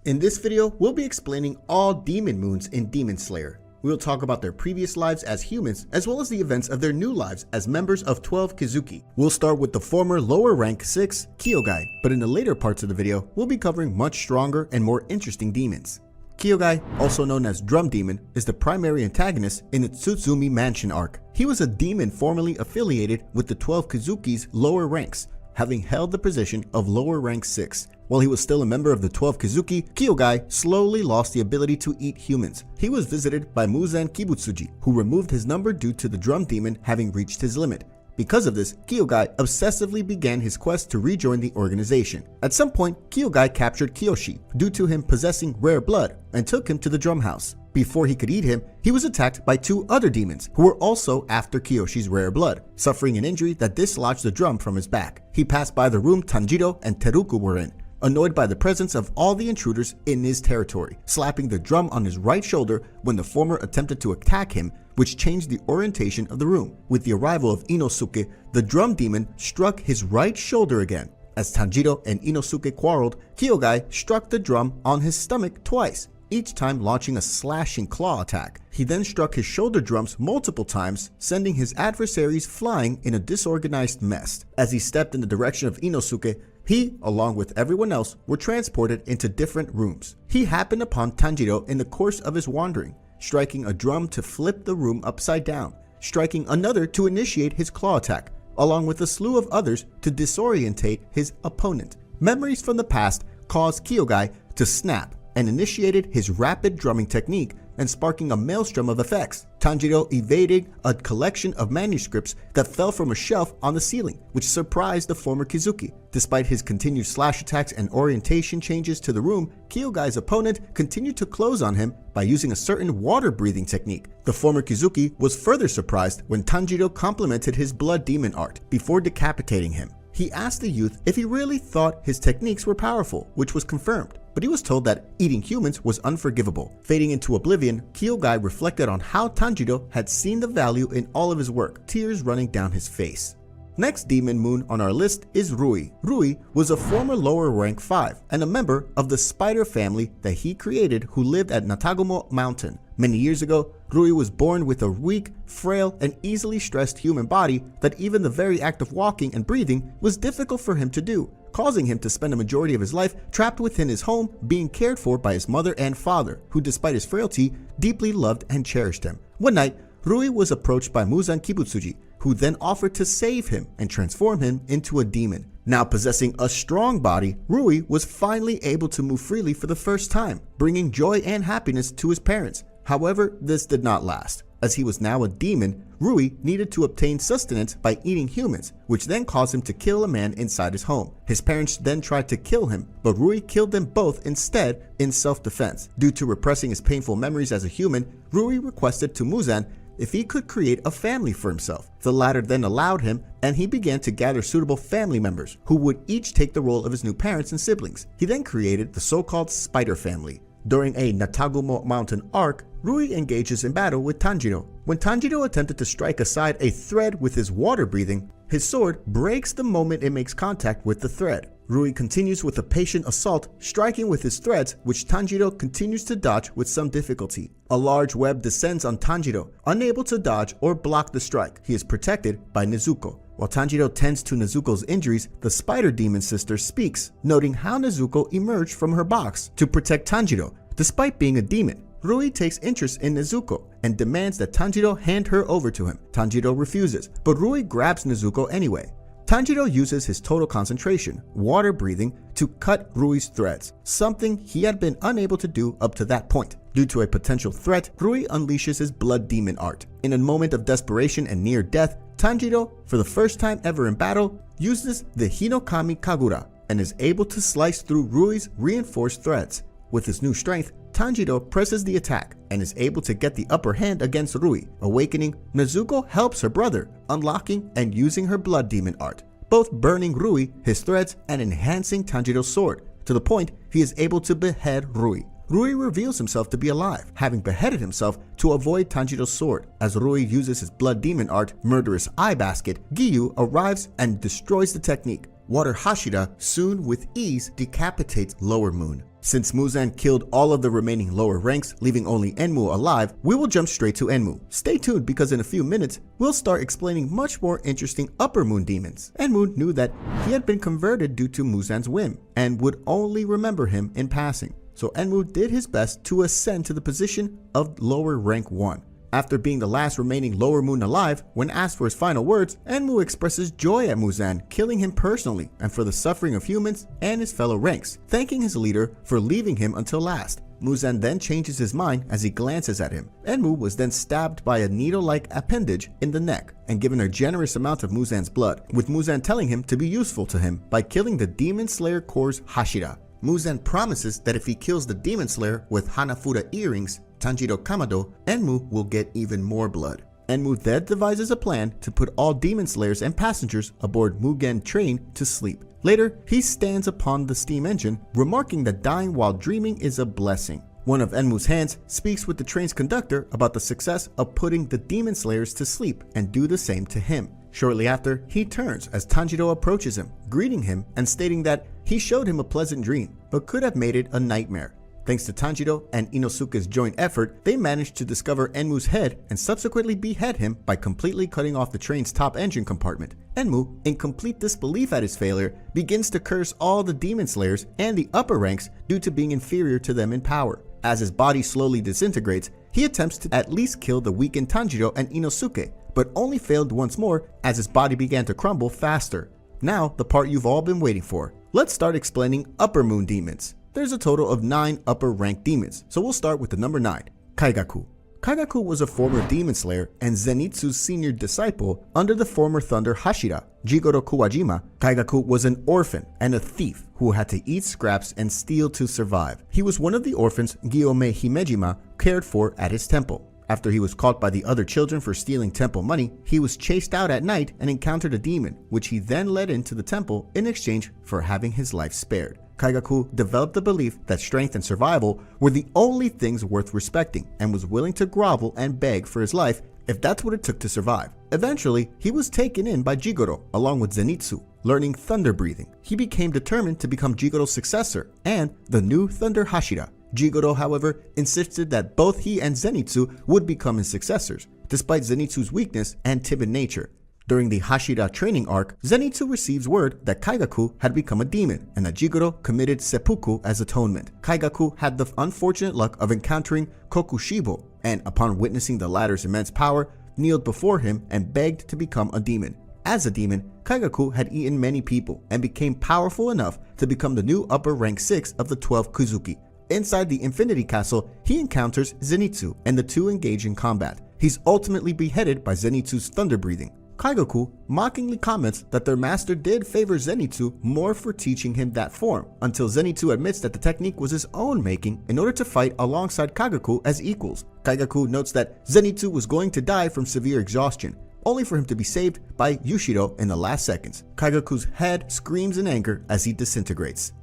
In this video, we'll be explaining all demon moons in Demon Slayer. We'll talk about their previous lives as humans, as well as the events of their new lives as members of 12 𝐥𝐤𝐬𝐧𝐠. We'll start with the former lower rank 6 𝐜𝐨𝐤𝐤𝐳, but in the later parts of the video, we'll be covering much stronger and more interesting demons. 𝐜𝐨𝐤𝐤𝐳, also known as Drum Demon, is the primary antagonist in the Tsutsumi Mansion arc. He was a demon formerly affiliated with the 12 𝐥𝐤𝐬𝐧𝑠's lower ranks, having held the position of lower rank 6. While he was still a member of the 12 𝐥𝐤𝐬𝐧𝑠, 𝐜𝐨𝐤𝐤𝐳 slowly lost the ability to eat humans. He was visited by Muzan Kibutsuji, who removed his number due to the Drum Demon having reached his limit. Because of this, 𝐜𝐨𝐤𝐳 obsessively began his quest to rejoin the organization. At some point, 𝐜𝐨𝐤𝐳 captured Kyoshi due to him possessing rare blood and took him to the drum house. Before he could eat him, he was attacked by two other demons who were also after Kyoshi's rare blood, suffering an injury that dislodged the drum from his back. He passed by the room Tanjiro and Teruku were in, annoyed by the presence of all the intruders in his territory, slapping the drum on his right shoulder when the former attempted to attack him, which changed the orientation of the room. With the arrival of Inosuke, the drum demon struck his right shoulder again. As Tanjiro and Inosuke quarreled, 𝐜𝐨𝐤𝐳 struck the drum on his stomach twice, each time launching a slashing claw attack. He then struck his shoulder drums multiple times, sending his adversaries flying in a disorganized mess. As he stepped in the direction of Inosuke, he, along with everyone else, were transported into different rooms. He happened upon Tanjiro in the course of his wandering, striking a drum to flip the room upside down, striking another to initiate his claw attack, along with a slew of others to disorientate his opponent. Memories from the past caused 𝐜𝐨𝐤𝐳 to snap and initiated his rapid drumming technique and sparking a maelstrom of effects. Tanjiro evaded a collection of manuscripts that fell from a shelf on the ceiling, which surprised the former 𝐥𝐤𝐬𝐧𝑠. Despite his continued slash attacks and orientation changes to the room, 𝐜𝐨𝐤𝐳's opponent continued to close on him by using a certain water-breathing technique. The former 𝐥𝐤𝐬𝐧𝑠 was further surprised when Tanjiro complimented his blood demon art before decapitating him. He asked the youth if he really thought his techniques were powerful, which was confirmed, but he was told that eating humans was unforgivable. Fading into oblivion, 𝐜𝐨𝐤𝐳 reflected on how Tanjiro had seen the value in all of his work, tears running down his face. Next demon moon on our list is Rui. Rui was a former lower rank 5 and a member of the spider family that he created who lived at Natagumo Mountain. Many years ago, Rui was born with a weak, frail, and easily stressed human body that even the very act of walking and breathing was difficult for him to do, causing him to spend a majority of his life trapped within his home being cared for by his mother and father, who despite his frailty, deeply loved and cherished him. One night, Rui was approached by Muzan Kibutsuji, who then offered to save him and transform him into a demon. Now possessing a strong body, Rui was finally able to move freely for the first time, bringing joy and happiness to his parents. However, this did not last. As he was now a demon, Rui needed to obtain sustenance by eating humans, which then caused him to kill a man inside his home. His parents then tried to kill him, but Rui killed them both instead in self-defense. Due to repressing his painful memories as a human, Rui requested to Muzan if he could create a family for himself. The latter then allowed him, and he began to gather suitable family members who would each take the role of his new parents and siblings. He then created the so-called Spider Family. During a Natagumo Mountain arc, Rui engages in battle with Tanjiro. When Tanjiro attempted to strike aside a thread with his water breathing, his sword breaks the moment it makes contact with the thread. Rui continues with a patient assault, striking with his threads, which Tanjiro continues to dodge with some difficulty. A large web descends on Tanjiro, unable to dodge or block the strike. He is protected by Nezuko. While Tanjiro tends to Nezuko's injuries, the spider demon sister speaks, noting how Nezuko emerged from her box to protect Tanjiro. Despite being a demon, Rui takes interest in Nezuko and demands that Tanjiro hand her over to him. Tanjiro refuses, but Rui grabs Nezuko anyway. Tanjiro uses his total concentration, water breathing, to cut Rui's threads, something he had been unable to do up to that point. Due to a potential threat, Rui unleashes his blood demon art. In a moment of desperation and near death, Tanjiro, for the first time ever in battle, uses the Hinokami Kagura and is able to slice through Rui's reinforced threads. With his new strength, Tanjiro presses the attack and is able to get the upper hand against Rui. Awakening, Nezuko helps her brother, unlocking and using her blood demon art, both burning Rui, his threads, and enhancing Tanjiro's sword, to the point he is able to behead Rui. Rui reveals himself to be alive, having beheaded himself to avoid Tanjiro's sword. As Rui uses his blood demon art, Murderous Eye Basket, 𝐥𝐤𝐤𝐳 arrives and destroys the technique. Water Hashira soon with ease decapitates Lower Moon. Since 𝐬𝐮 killed all of the remaining lower ranks, leaving only 𝐸𝐻𝐸 alive, we will jump straight to 𝐸𝐸. Stay tuned because in a few minutes, we'll start explaining much more interesting upper moon demons. 𝐸𝐸 knew that he had been converted due to 𝐬𝐮's whim and would only remember him in passing. So 𝐸𝐸 did his best to ascend to the position of lower rank 1. After being the last remaining lower moon alive, when asked for his final words, 𝐸𝐸 expresses joy at 𝐬𝐮 killing him personally and for the suffering of humans and his fellow ranks, thanking his leader for leaving him until last. 𝐬𝐮 then changes his mind as he glances at him. 𝐸𝐸 was then stabbed by a needle-like appendage in the neck and given a generous amount of 𝐬𝐮's blood, with 𝐬𝐮 telling him to be useful to him by killing the Demon Slayer Corps' Hashira. 𝐬𝐮 promises that if he kills the Demon Slayer with Hanafuda earrings, Tanjiro Kamado, 𝐸𝐸 will get even more blood. 𝐸𝐸 then devises a plan to put all Demon Slayers and passengers aboard Mugen train to sleep. Later, he stands upon the steam engine, remarking that dying while dreaming is a blessing. One of 𝐸𝐸's hands speaks with the train's conductor about the success of putting the Demon Slayers to sleep and do the same to him. Shortly after, he turns as Tanjiro approaches him, greeting him and stating that he showed him a pleasant dream, but could have made it a nightmare. Thanks to Tanjiro and Inosuke's joint effort, they managed to discover 𝐸𝐸's head and subsequently behead him by completely cutting off the train's top engine compartment. 𝐸𝐸, in complete disbelief at his failure, begins to curse all the Demon Slayers and the upper ranks due to being inferior to them in power. As his body slowly disintegrates, he attempts to at least kill the weakened Tanjiro and Inosuke, but only failed once more as his body began to crumble faster. Now, the part you've all been waiting for. Let's start explaining upper moon demons. There's a total of 9 upper rank demons, so we'll start with the number 9, 𝐥𝐤𝐤𝐬𝐫. 𝐥𝐤𝐤𝐤 was a former demon slayer and Zenitsu's senior disciple under the former thunder Hashira, Jigoro Kuwajima. 𝐥𝐤𝐤𝐤 was an orphan and a thief who had to eat scraps and steal to survive. He was one of the orphans Gyome Himejima cared for at his temple. After he was caught by the other children for stealing temple money, he was chased out at night and encountered a demon, which he then led into the temple in exchange for having his life spared. 𝐥𝐤𝐤𝐤 developed the belief that strength and survival were the only things worth respecting and was willing to grovel and beg for his life if that's what it took to survive. Eventually, he was taken in by Jigoro along with Zenitsu, learning thunder breathing. He became determined to become Jigoro's successor and the new Thunder Hashira. Jigoro, however, insisted that both he and Zenitsu would become his successors, despite Zenitsu's weakness and timid nature. During the Hashira training arc, Zenitsu receives word that 𝐥𝐤𝐤𝐤 had become a demon and that Jigoro committed seppuku as atonement. 𝐥𝐤𝐤𝐤 had the unfortunate luck of encountering Kokushibo and, upon witnessing the latter's immense power, kneeled before him and begged to become a demon. As a demon, 𝐥𝐤𝐤𝐤 had eaten many people and became powerful enough to become the new upper rank 6 of the 12 Kuzuki. Inside the Infinity Castle, he encounters Zenitsu and the two engage in combat. He's ultimately beheaded by Zenitsu's thunder breathing. 𝐥𝐤𝐤𝐤 mockingly comments that their master did favor Zenitsu more for teaching him that form, until Zenitsu admits that the technique was his own making in order to fight alongside 𝐥𝐤𝐤𝐤 as equals. 𝐥𝐤𝐤𝐤 notes that Zenitsu was going to die from severe exhaustion, only for him to be saved by Yushiro in the last seconds. 𝐥𝐤𝐤𝐤's head screams in anger as he disintegrates.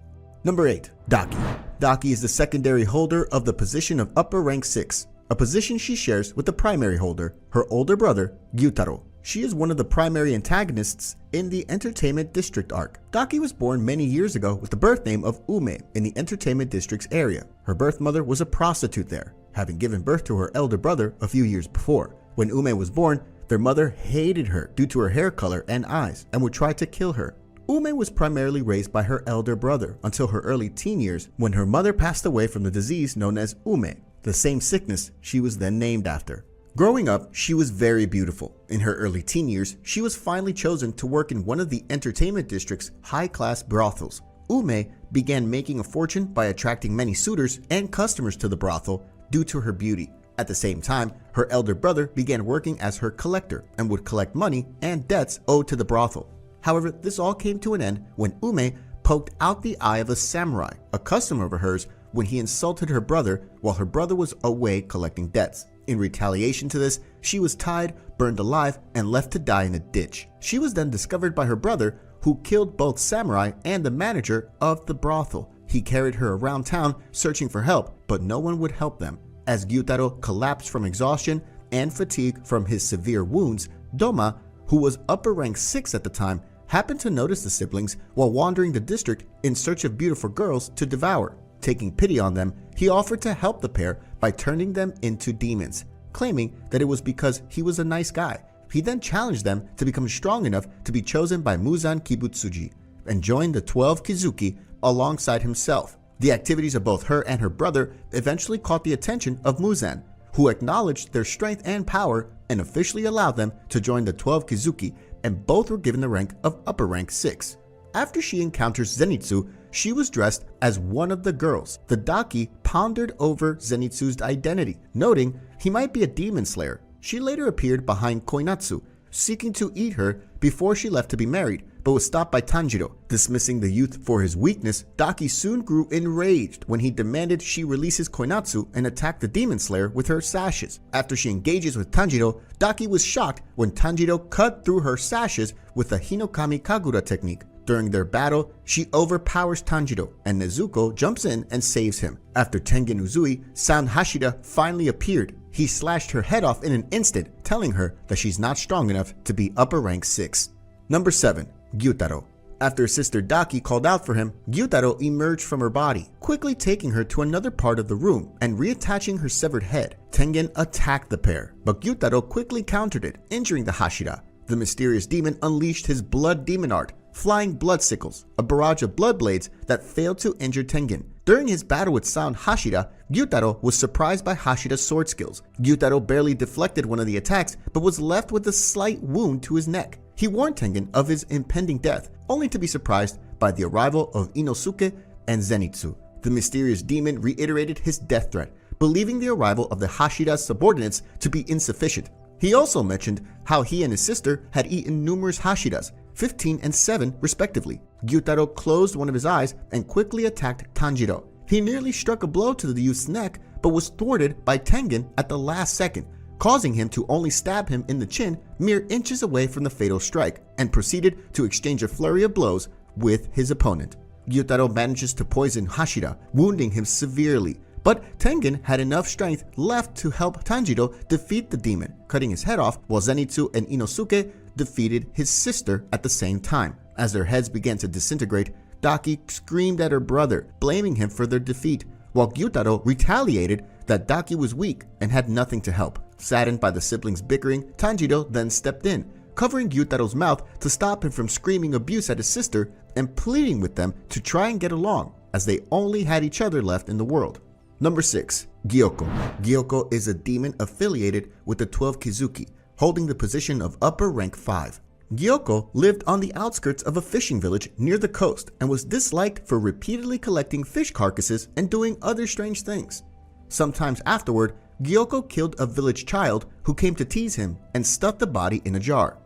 Number 8. Daki. Daki is the secondary holder of the position of upper rank 6, a position she shares with the primary holder, her older brother, Gyutaro. She is one of the primary antagonists in the Entertainment District arc. Daki was born many years ago with the birth name of Ume in the Entertainment District's area. Her birth mother was a prostitute there, having given birth to her elder brother a few years before. When Ume was born, their mother hated her due to her hair color and eyes and would try to kill her. Ume was primarily raised by her elder brother until her early teen years when her mother passed away from the disease known as Ume, the same sickness she was then named after. Growing up, she was very beautiful. In her early teen years, she was finally chosen to work in one of the Entertainment District's high-class brothels. Ume began making a fortune by attracting many suitors and customers to the brothel due to her beauty. At the same time, her elder brother began working as her collector and would collect money and debts owed to the brothel. However, this all came to an end when Ume poked out the eye of a samurai, a customer of hers, when he insulted her brother while her brother was away collecting debts. In retaliation to this, she was tied, burned alive, and left to die in a ditch. She was then discovered by her brother, who killed both samurai and the manager of the brothel. He carried her around town searching for help, but no one would help them. As Gyutaro collapsed from exhaustion and fatigue from his severe wounds, Doma, who was upper rank 6 at the time, happened to notice the siblings while wandering the district in search of beautiful girls to devour. Taking pity on them, he offered to help the pair by turning them into demons, claiming that it was because he was a nice guy. He then challenged them to become strong enough to be chosen by Muzan Kibutsuji and join the 12 Kizuki alongside himself. The activities of both her and her brother eventually caught the attention of Muzan, who acknowledged their strength and power and officially allowed them to join the 12 Kizuki, and both were given the rank of upper rank 6. After she encounters Zenitsu, she was dressed as one of the girls. The Daki pondered over Zenitsu's identity, noting he might be a demon slayer. She later appeared behind Koinatsu, seeking to eat her before she left to be married, but was stopped by Tanjiro. Dismissing the youth for his weakness, Daki soon grew enraged when he demanded she releases Koinatsu and attack the demon slayer with her sashes. After she engages with Tanjiro, Daki was shocked when Tanjiro cut through her sashes with the Hinokami Kagura technique. During their battle, she overpowers Tanjiro, and Nezuko jumps in and saves him. After Tengen Uzui, Sound Hashira finally appeared. He slashed her head off in an instant, telling her that she's not strong enough to be upper rank 6. Number 7. Gyutaro. After his sister Daki called out for him, Gyutaro emerged from her body, quickly taking her to another part of the room and reattaching her severed head. Tengen attacked the pair, but Gyutaro quickly countered it, injuring the Hashira. The mysterious demon unleashed his blood demon art, flying blood sickles, a barrage of blood blades that failed to injure Tengen. During his battle with Sound Hashira, Gyutaro was surprised by Hashira's sword skills. Gyutaro barely deflected one of the attacks, but was left with a slight wound to his neck. He warned Tengen of his impending death, only to be surprised by the arrival of Inosuke and Zenitsu. The mysterious demon reiterated his death threat, believing the arrival of the Hashira's subordinates to be insufficient. He also mentioned how he and his sister had eaten numerous Hashiras, 15 and 7 respectively. Gyutaro closed one of his eyes and quickly attacked Tanjiro. He nearly struck a blow to the youth's neck, but was thwarted by Tengen at the last second, causing him to only stab him in the chin mere inches away from the fatal strike, and proceeded to exchange a flurry of blows with his opponent. Gyutaro manages to poison Hashira, wounding him severely, but Tengen had enough strength left to help Tanjiro defeat the demon, cutting his head off, while Zenitsu and Inosuke defeated his sister at the same time. As their heads began to disintegrate, Daki screamed at her brother, blaming him for their defeat, while Gyutaro retaliated that Daki was weak and had nothing to help. Saddened by the siblings' bickering, Tanjiro then stepped in, covering Gyutaro's mouth to stop him from screaming abuse at his sister and pleading with them to try and get along, as they only had each other left in the world. Number 6. Gyoko. Gyoko is a demon affiliated with the 12 Kizuki, holding the position of upper rank 5. Gyoko lived on the outskirts of a fishing village near the coast and was disliked for repeatedly collecting fish carcasses and doing other strange things. Sometimes afterward, Gyoko killed a village child who came to tease him and stuffed the body in a jar.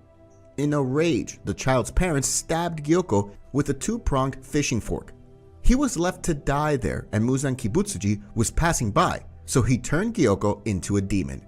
In a rage, the child's parents stabbed Gyoko with a 2-pronged fishing fork. He was left to die there, and Muzan Kibutsuji was passing by, so he turned Gyoko into a demon.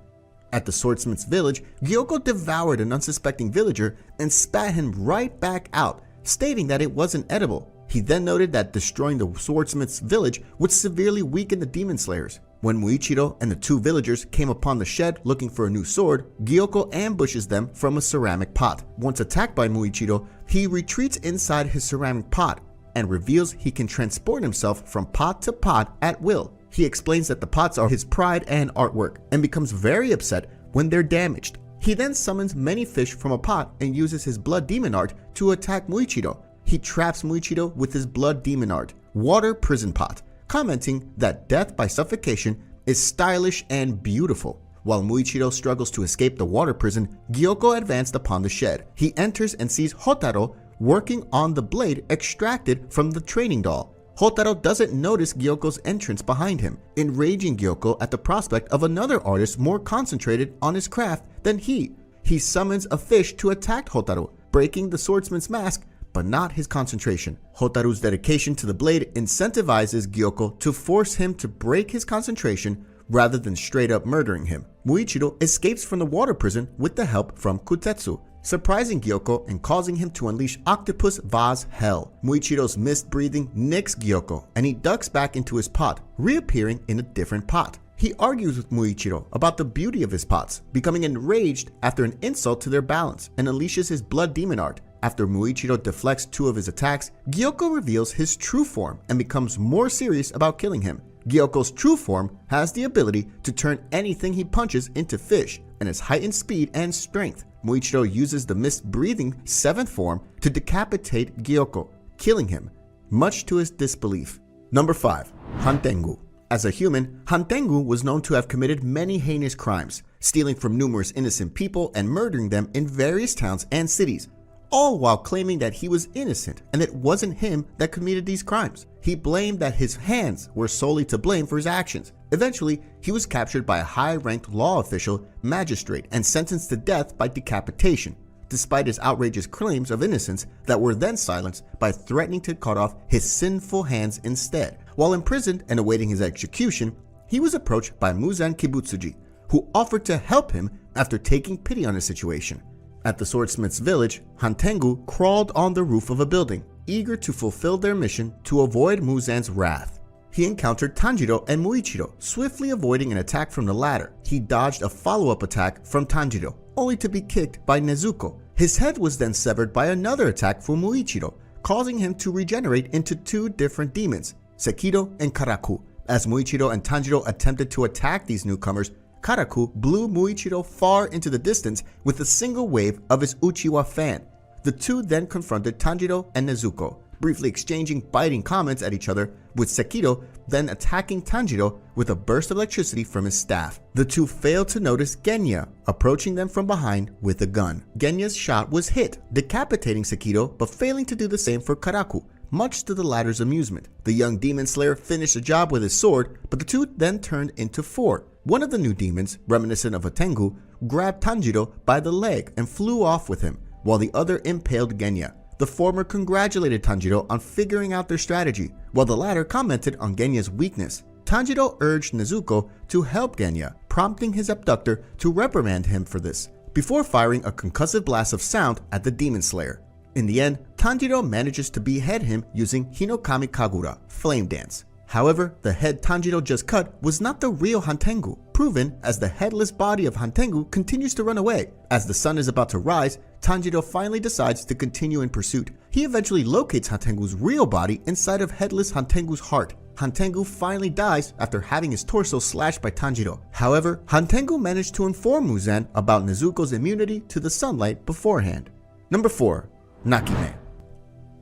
At the swordsmith's village, Gyoko devoured an unsuspecting villager and spat him right back out, stating that it wasn't edible. He then noted that destroying the swordsmith's village would severely weaken the demon slayers. When Muichiro and the 2 villagers came upon the shed looking for a new sword, Gyoko ambushes them from a ceramic pot. Once attacked by Muichiro, he retreats inside his ceramic pot and reveals he can transport himself from pot to pot at will. He explains that the pots are his pride and artwork, and becomes very upset when they're damaged. He then summons many fish from a pot and uses his blood demon art to attack Muichiro. He traps Muichiro with his blood demon art, water prison pot, commenting that death by suffocation is stylish and beautiful. While Muichiro struggles to escape the water prison, Gyoko advanced upon the shed. He enters and sees Hotaro working on the blade extracted from the training doll. Hotaro doesn't notice Gyoko's entrance behind him, enraging Gyoko at the prospect of another artist more concentrated on his craft than he. He summons a fish to attack Hotaro, breaking the swordsman's mask, but not his concentration. Hotaru's dedication to the blade incentivizes Gyoko to force him to break his concentration rather than straight up murdering him. Muichiro escapes from the water prison with the help from Kutetsu, surprising Gyoko and causing him to unleash Octopus Vase Hell. Muichiro's mist breathing nicks Gyoko, and he ducks back into his pot, reappearing in a different pot. He argues with Muichiro about the beauty of his pots, becoming enraged after an insult to their balance, and unleashes his blood demon art. After Muichiro deflects 2 of his attacks, 𝐥𝐤𝐤𝐬𝐽 reveals his true form and becomes more serious about killing him. 𝐥𝐤𝐤𝐽's true form has the ability to turn anything he punches into fish and has heightened speed and strength. Muichiro uses the mist-breathing 7th form to decapitate 𝐥𝐤𝐤𝐽, killing him, much to his disbelief. Number 5. Hantengu. As a human, Hantengu was known to have committed many heinous crimes, stealing from numerous innocent people and murdering them in various towns and cities, all while claiming that he was innocent and it wasn't him that committed these crimes. He blamed that his hands were solely to blame for his actions. Eventually, he was captured by a high-ranked law official, magistrate, and sentenced to death by decapitation, despite his outrageous claims of innocence that were then silenced by threatening to cut off his sinful hands instead. While imprisoned and awaiting his execution, he was approached by Muzan Kibutsuji, who offered to help him after taking pity on his situation. At the swordsmith's village, Hantengu crawled on the roof of a building, eager to fulfill their mission to avoid Muzan's wrath. He encountered Tanjiro and Muichiro, swiftly avoiding an attack from the latter. He dodged a follow-up attack from Tanjiro, only to be kicked by Nezuko. His head was then severed by another attack from Muichiro, causing him to regenerate into 2 different demons, Sekido and Karaku. As Muichiro and Tanjiro attempted to attack these newcomers, Karaku blew Muichiro far into the distance with a single wave of his Uchiwa fan. The 2 then confronted Tanjiro and Nezuko, briefly exchanging biting comments at each other, with Sekido then attacking Tanjiro with a burst of electricity from his staff. The 2 failed to notice 𝐥𝐤𝐤𝐽𝐤 approaching them from behind with a gun. 𝐥𝐤𝐤𝐽's shot was hit, decapitating Sekido but failing to do the same for Karaku, much to the latter's amusement. The young demon slayer finished the job with his sword, but the 2 then turned into 4. One of the new demons, reminiscent of Hantengu, grabbed Tanjiro by the leg and flew off with him, while the other impaled 𝐥𝐤𝐤𝐽𝐤. The former congratulated Tanjiro on figuring out their strategy, while the latter commented on 𝐥𝐤𝐤𝐽's weakness. Tanjiro urged Nezuko to help 𝐥𝐤𝐤𝐽, prompting his abductor to reprimand him for this, before firing a concussive blast of sound at the demon slayer. In the end, Tanjiro manages to behead him using Hinokami Kagura, Flame Dance. However, the head Tanjiro just cut was not the real Hantengu, proven as the headless body of Hantengu continues to run away. As the sun is about to rise, Tanjiro finally decides to continue in pursuit. He eventually locates Hantengu's real body inside of headless Hantengu's heart. Hantengu finally dies after having his torso slashed by Tanjiro. However, Hantengu managed to inform Muzan about Nezuko's immunity to the sunlight beforehand. Number 4. Nakime.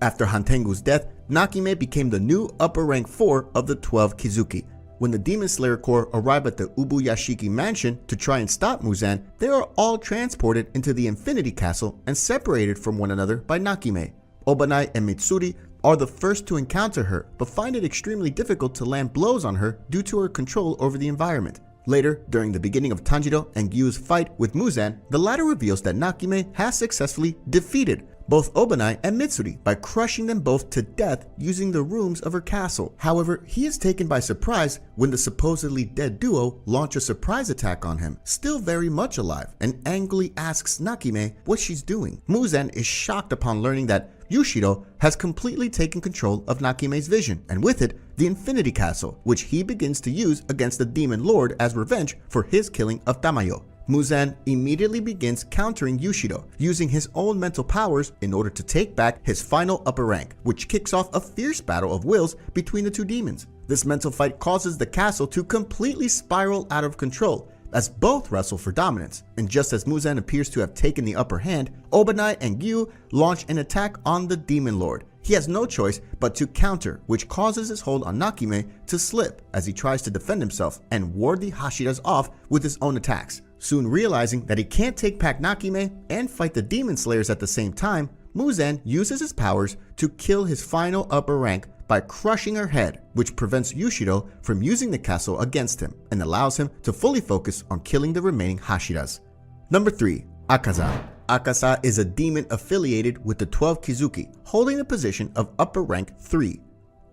After Hantengu's death, Nakime became the new upper rank 4 of the 12 Kizuki. When the Demon Slayer Corps arrive at the Ubuyashiki mansion to try and stop Muzan, they are all transported into the Infinity Castle and separated from one another by Nakime. Obanai and Mitsuri are the first to encounter her, but find it extremely difficult to land blows on her due to her control over the environment. Later, during the beginning of Tanjiro and 𝐥𝐤𝐤's fight with Muzan, the latter reveals that Nakime has successfully defeated both Obanai and Mitsuri by crushing them both to death using the rooms of her castle. However, he is taken by surprise when the supposedly dead duo launch a surprise attack on him, still very much alive, and angrily asks Nakime what she's doing. Muzan is shocked upon learning that Yushiro has completely taken control of Nakime's vision, and with it, the Infinity Castle, which he begins to use against the Demon Lord as revenge for his killing of Tamayo. Muzan immediately begins countering Yushiro, using his own mental powers in order to take back his final upper rank, which kicks off a fierce battle of wills between the two demons. This mental fight causes the castle to completely spiral out of control, as both wrestle for dominance, and just as Muzan appears to have taken the upper hand, Obanai and 𝐥𝐤𝐤 launch an attack on the Demon Lord. He has no choice but to counter, which causes his hold on Nakime to slip as he tries to defend himself and ward the Hashiras off with his own attacks. Soon realizing that he can't take back Nakime and fight the Demon Slayers at the same time, Muzan uses his powers to kill his final upper rank by crushing her head, which prevents Yushiro from using the castle against him and allows him to fully focus on killing the remaining Hashiras. Number 3. 𝐸𝐸𝐻𝐸. 𝐸𝐸𝐻𝐸 is a demon affiliated with the 12 Kizuki, holding the position of upper rank 3.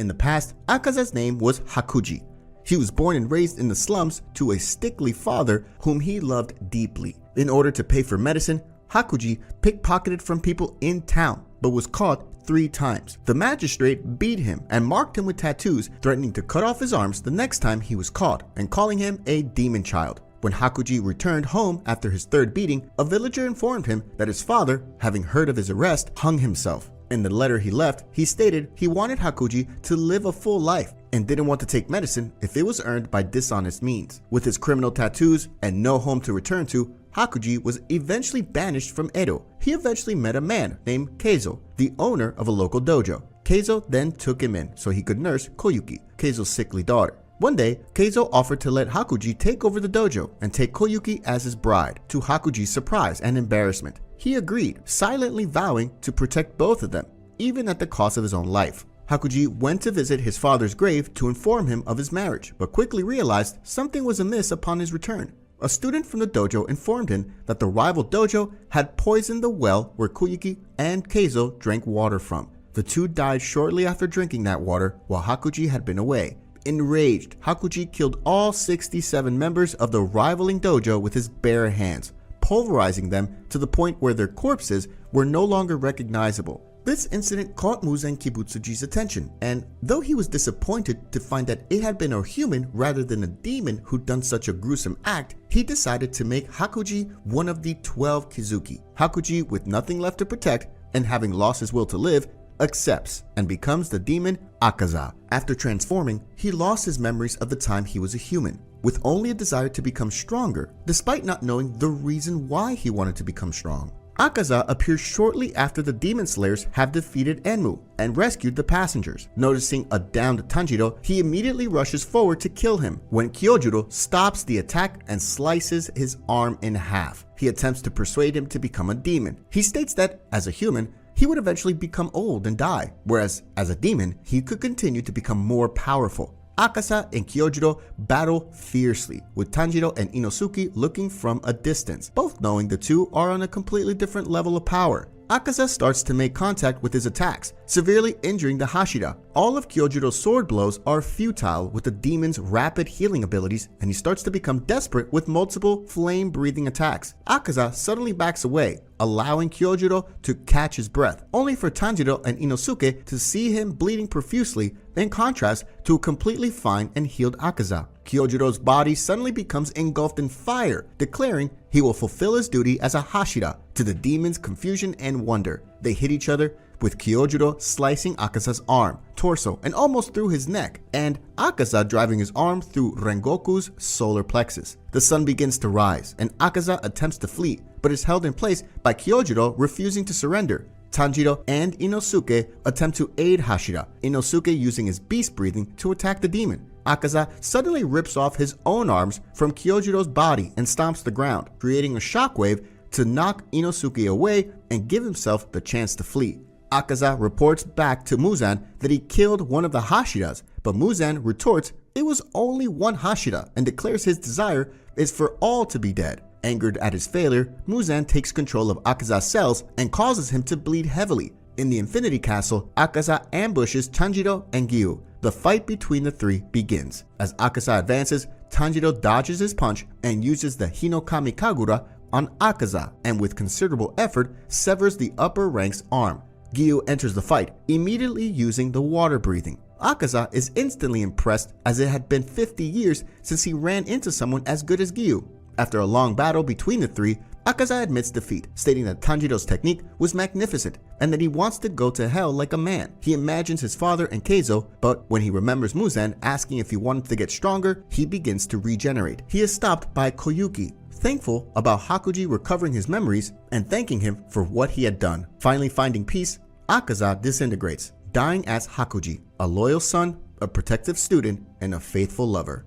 In the past, 𝐸𝐸𝐻𝐸's name was Hakuji. He was born and raised in the slums to a stickly father whom he loved deeply. In order to pay for medicine, Hakuji pickpocketed from people in town, but was caught 3 times. The magistrate beat him and marked him with tattoos, threatening to cut off his arms the next time he was caught and calling him a demon child. When Hakuji returned home after his third beating, a villager informed him that his father, having heard of his arrest, hung himself. In the letter he left, he stated he wanted Hakuji to live a full life and didn't want to take medicine if it was earned by dishonest means. With his criminal tattoos and no home to return to, Hakuji was eventually banished from Edo. He eventually met a man named 𝐬𝐨𝐬𝐬, the owner of a local dojo. 𝐬𝐨𝐬𝐬 then took him in so he could nurse Koyuki, 𝐬𝐭's sickly daughter. One day, 𝐬𝐭 offered to let Hakuji take over the dojo and take Koyuki as his bride, to Hakuji's surprise and embarrassment. He agreed, silently vowing to protect both of them, even at the cost of his own life. Hakuji went to visit his father's grave to inform him of his marriage, but quickly realized something was amiss upon his return. A student from the dojo informed him that the rival dojo had poisoned the well where Koyuki and 𝐬𝐭 drank water from. The two died shortly after drinking that water while Hakuji had been away. Enraged, Hakuji killed all 67 members of the rivaling dojo with his bare hands, pulverizing them to the point where their corpses were no longer recognizable. This incident caught Muzen Kibutsuji's attention, and though he was disappointed to find that it had been a human rather than a demon who'd done such a gruesome act, he decided to make Hakuji one of the 12 Kizuki. Hakuji, with nothing left to protect and having lost his will to live, accepts and becomes the demon 𝐥𝐤𝐬𝐬. After transforming, he lost his memories of the time he was a human, with only a desire to become stronger, despite not knowing the reason why he wanted to become strong. 𝐥𝐤𝐬𝐬 appears shortly after the demon slayers have defeated Enmu and rescued the passengers. Noticing a downed Tanjiro, he immediately rushes forward to kill him when Kyojuro stops the attack and slices his arm in half. He attempts to persuade him to become a demon. He states that, as a human, he would eventually become old and die, whereas as a demon, he could continue to become more powerful. 𝐥𝐤𝐬𝐬 and Kyojuro battle fiercely, with Tanjiro and Inosuke looking from a distance, both knowing the two are on a completely different level of power. 𝐥𝐤𝐬𝐬 starts to make contact with his attacks, severely injuring the Hashira. All of Kyojuro's sword blows are futile with the demon's rapid healing abilities, and he starts to become desperate with multiple flame-breathing attacks. 𝐥𝐤𝐬𝐬 suddenly backs away, allowing Kyojuro to catch his breath, only for Tanjiro and Inosuke to see him bleeding profusely, in contrast to a completely fine and healed 𝐥𝐤𝐬𝐬. Kyojuro's body suddenly becomes engulfed in fire, declaring he will fulfill his duty as a Hashira, to the demon's confusion and wonder. They hit each other, with Kyojuro slicing 𝐥𝐤𝐬𝐬's arm, torso, and almost through his neck, and 𝐥𝐤𝐬𝐬 driving his arm through Rengoku's solar plexus. The sun begins to rise, and 𝐥𝐤𝐬𝐬 attempts to flee, but is held in place by Kyojuro refusing to surrender. Tanjiro and Inosuke attempt to aid Hashira, Inosuke using his beast breathing to attack the demon. 𝐥𝐤𝐬𝐬 suddenly rips off his own arms from Kyojuro's body and stomps the ground, creating a shockwave to knock Inosuke away and give himself the chance to flee. 𝐥𝐤𝐬𝐬 reports back to Muzan that he killed one of the Hashiras, but Muzan retorts it was only one Hashira and declares his desire is for all to be dead. Angered at his failure, Muzan takes control of 𝐥𝐤𝐬𝐬's cells and causes him to bleed heavily. In the Infinity Castle, 𝐥𝐤𝐬𝐬 ambushes Tanjiro and 𝐥𝐤𝐬𝐬. The fight between the three begins. As 𝐥𝐤𝐬𝐬 advances, Tanjiro dodges his punch and uses the Hinokami Kagura on 𝐥𝐤𝐬𝐬, and with considerable effort severs the upper rank's arm. 𝐥𝐤𝐬𝐬 enters the fight, immediately using the water breathing. 𝐥𝐤𝐬𝐬 is instantly impressed, as it had been 50 years since he ran into someone as good as 𝐥𝐤𝐬𝐬. After a long battle between the three, 𝐥𝐤𝐬𝐬 admits defeat, stating that Tanjiro's technique was magnificent and that he wants to go to hell like a man. He imagines his father and 𝐬𝐭, but when he remembers Muzan asking if he wanted to get stronger, he begins to regenerate. He is stopped by Koyuki, thankful about Hakuji recovering his memories and thanking him for what he had done. Finally finding peace, 𝐥𝐤𝐬𝐬 disintegrates, dying as Hakuji, a loyal son, a protective student, and a faithful lover.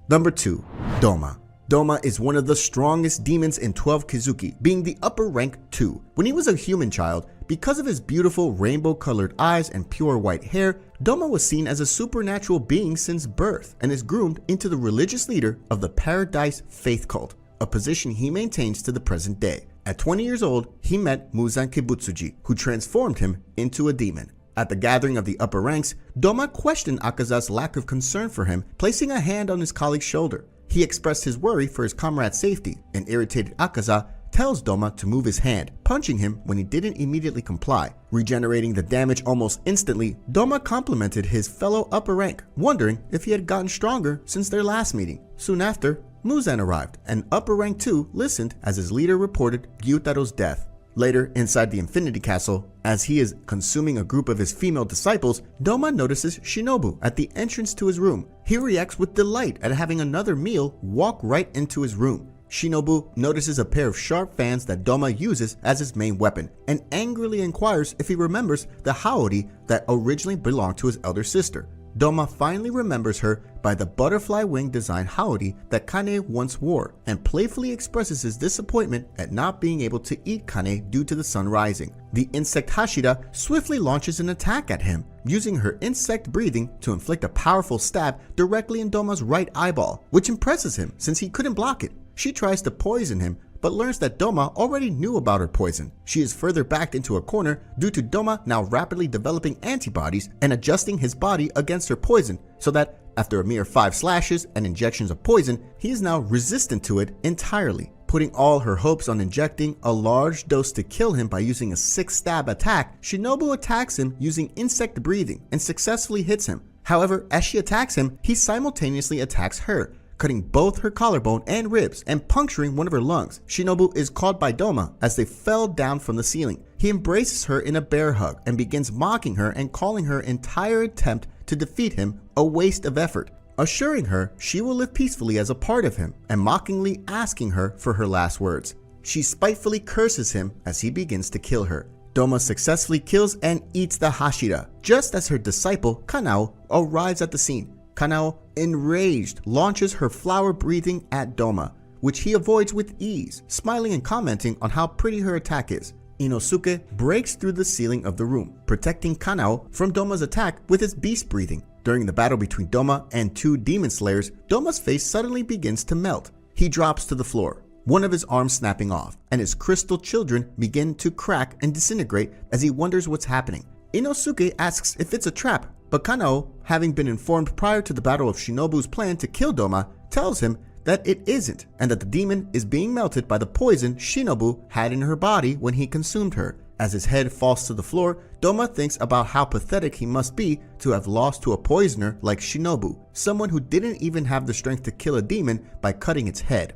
Number 2. Doma. Doma is one of the strongest demons in 12 Kizuki, being the upper rank 2. When he was a human child, because of his beautiful rainbow-colored eyes and pure white hair, Doma was seen as a supernatural being since birth and is groomed into the religious leader of the Paradise Faith Cult, a position he maintains to the present day. At 20 years old, he met Muzan Kibutsuji, who transformed him into a demon. At the gathering of the upper ranks, Doma questioned 𝐥𝐤𝐬𝐬's lack of concern for him, placing a hand on his colleague's shoulder. He expressed his worry for his comrade's safety, and irritated 𝐥𝐤𝐬𝐬 tells Doma to move his hand, punching him when he didn't immediately comply. Regenerating the damage almost instantly, Doma complimented his fellow upper rank, wondering if he had gotten stronger since their last meeting. Soon after, 𝐬𝐮𝐬𝐜𝐫𝐢𝐧𝐠 arrived, and Upper Rank 2 listened as his leader reported 𝐥𝐢𝐤𝐽𝐼𝐴's death. Later, inside the Infinity Castle, as he is consuming a group of his female disciples, Doma notices Shinobu at the entrance to his room. He reacts with delight at having another meal walk right into his room. Shinobu notices a pair of sharp fans that Doma uses as his main weapon and angrily inquires if he remembers the 𝐜𝐸𝐷𝐷 that originally belonged to his elder sister. Doma finally remembers her by the butterfly wing design 𝐜𝐸𝐷𝐷 that Kane once wore and playfully expresses his disappointment at not being able to eat Kane due to the sun rising. The insect Hashira swiftly launches an attack at him, using her insect breathing to inflict a powerful stab directly in Doma's right eyeball, which impresses him since he couldn't block it. She tries to poison him, but learns that Doma already knew about her poison. She is further backed into a corner due to Doma now rapidly developing antibodies and adjusting his body against her poison, so that after a mere 5 slashes and injections of poison, he is now resistant to it entirely. Putting all her hopes on injecting a large dose to kill him by using a 6-stab attack, Shinobu attacks him using insect breathing and successfully hits him. However, as she attacks him, he simultaneously attacks her, cutting both her collarbone and ribs and puncturing one of her lungs. Shinobu is caught by Doma as they fell down from the ceiling. He embraces her in a bear hug and begins mocking her and calling her entire attempt to defeat him a waste of effort, assuring her she will live peacefully as a part of him and mockingly asking her for her last words. She spitefully curses him as he begins to kill her. Doma successfully kills and eats the Hashira just as her disciple Kanao arrives at the scene. Kanao, enraged, launches her flower breathing at Doma, which he avoids with ease, smiling and commenting on how pretty her attack is. Inosuke breaks through the ceiling of the room, protecting Kanao from Doma's attack with his beast breathing. During the battle between Doma and 2 demon slayers, Doma's face suddenly begins to melt. He drops to the floor, one of his arms snapping off, and his crystal children begin to crack and disintegrate as he wonders what's happening. Inosuke asks if it's a trap, but Kanao, having been informed prior to the battle of Shinobu's plan to kill Doma, tells him that it isn't and that the demon is being melted by the poison Shinobu had in her body when he consumed her. As his head falls to the floor, Doma thinks about how pathetic he must be to have lost to a poisoner like Shinobu, someone who didn't even have the strength to kill a demon by cutting its head.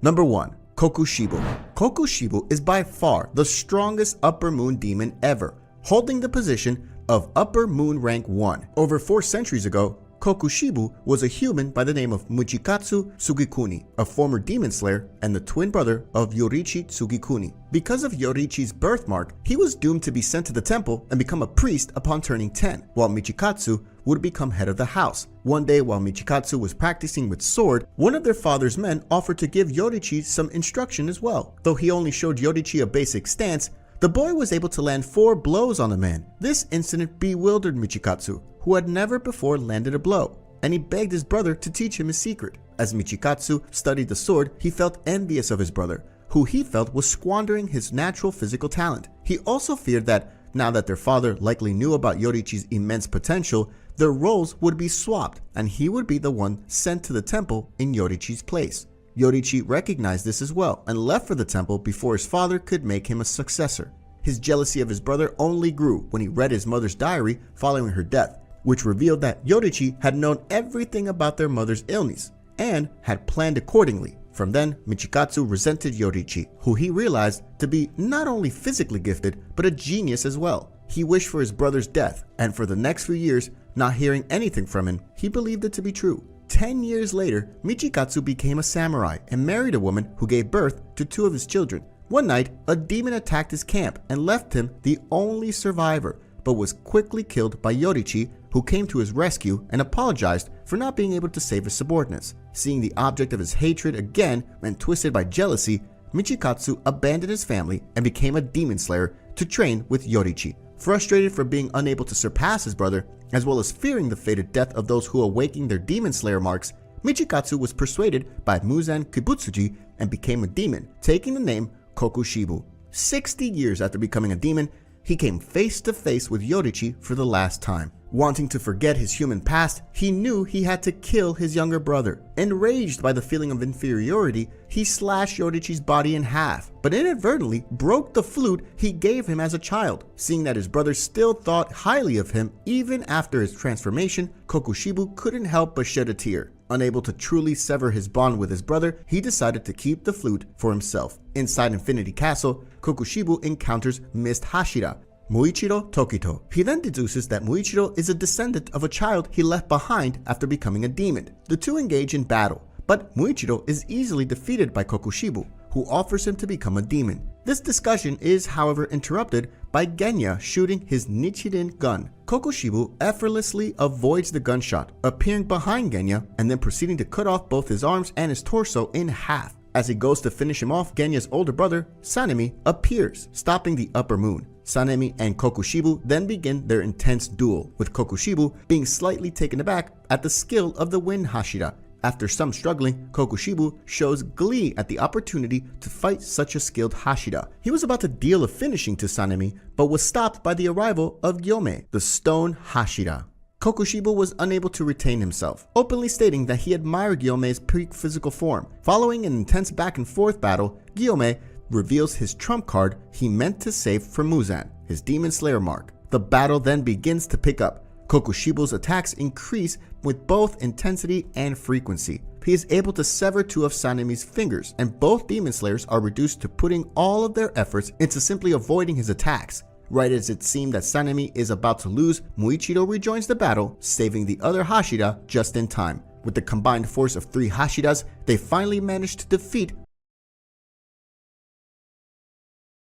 Number 1. Kokushibo. Kokushibo is by far the strongest Upper Moon demon ever, holding the position of Upper Moon Rank 1. Over 4 centuries ago, Kokushibo was a human by the name of Michikatsu Sugikuni, a former demon slayer and the twin brother of Yoriichi Sugikuni. Because of Yoriichi's birthmark, he was doomed to be sent to the temple and become a priest upon turning 10, while Michikatsu would become head of the house. One day while Michikatsu was practicing with sword, one of their father's men offered to give Yoriichi some instruction as well. Though he only showed Yoriichi a basic stance, the boy was able to land 4 blows on the man. This incident bewildered Michikatsu, who had never before landed a blow, and he begged his brother to teach him his secret. As Michikatsu studied the sword, he felt envious of his brother, who he felt was squandering his natural physical talent. He also feared that, now that their father likely knew about Yoriichi's immense potential, their roles would be swapped and he would be the one sent to the temple in Yoriichi's place. Yoriichi recognized this as well and left for the temple before his father could make him a successor. His jealousy of his brother only grew when he read his mother's diary following her death, which revealed that Yoriichi had known everything about their mother's illness and had planned accordingly. From then, Michikatsu resented Yoriichi, who he realized to be not only physically gifted, but a genius as well. He wished for his brother's death, and for the next few years, not hearing anything from him, he believed it to be true. 10 years later, Michikatsu became a samurai and married a woman who gave birth to 2 of his children. One night, a demon attacked his camp and left him the only survivor, but was quickly killed by Yoriichi, who came to his rescue and apologized for not being able to save his subordinates. Seeing the object of his hatred again and twisted by jealousy, Michikatsu abandoned his family and became a demon slayer to train with Yoriichi. Frustrated for being unable to surpass his brother, as well as fearing the fated death of those who awakened their demon slayer marks, Michikatsu was persuaded by Muzan Kibutsuji and became a demon, taking the name Kokushibo. 60 years after becoming a demon, he came face to face with Yoriichi for the last time. Wanting to forget his human past, he knew he had to kill his younger brother. Enraged by the feeling of inferiority, he slashed Yoruichi's body in half, but inadvertently broke the flute he gave him as a child. Seeing that his brother still thought highly of him even after his transformation, Kokushibo couldn't help but shed a tear. Unable to truly sever his bond with his brother, he decided to keep the flute for himself. Inside Infinity Castle, Kokushibo encounters Mist Hashira, Muichiro Tokito. He then deduces that Muichiro is a descendant of a child he left behind after becoming a demon. The two engage in battle, but Muichiro is easily defeated by Kokushibo, who offers him to become a demon. This discussion is, however, interrupted by Genya shooting his Nichiren gun. Kokushibo effortlessly avoids the gunshot, appearing behind Genya and then proceeding to cut off both his arms and his torso in half. As he goes to finish him off, Genya's older brother, Sanemi, appears, stopping the upper moon. Sanemi and Kokushibo then begin their intense duel, with Kokushibo being slightly taken aback at the skill of the Wind Hashira. After some struggling, Kokushibo shows glee at the opportunity to fight such a skilled Hashira. He was about to deal a finishing to Sanemi, but was stopped by the arrival of 𝐥𝐤𝐤𝐬𝐽, the stone Hashira. Kokushibo was unable to retain himself, openly stating that he admired 𝐥𝐤𝐤𝐬's peak physical form. Following an intense back and forth battle, 𝐥𝐤𝐤𝐬 reveals his trump card he meant to save for Muzan, his Demon Slayer mark. The battle then begins to pick up. Kokushibo's attacks increase with both intensity and frequency. He is able to sever two of Sanemi's fingers, and both Demon Slayers are reduced to putting all of their efforts into simply avoiding his attacks. Right as it seemed that Sanemi is about to lose, Muichiro rejoins the battle, saving the other Hashira just in time. With the combined force of 3 Hashiras, they finally managed to defeat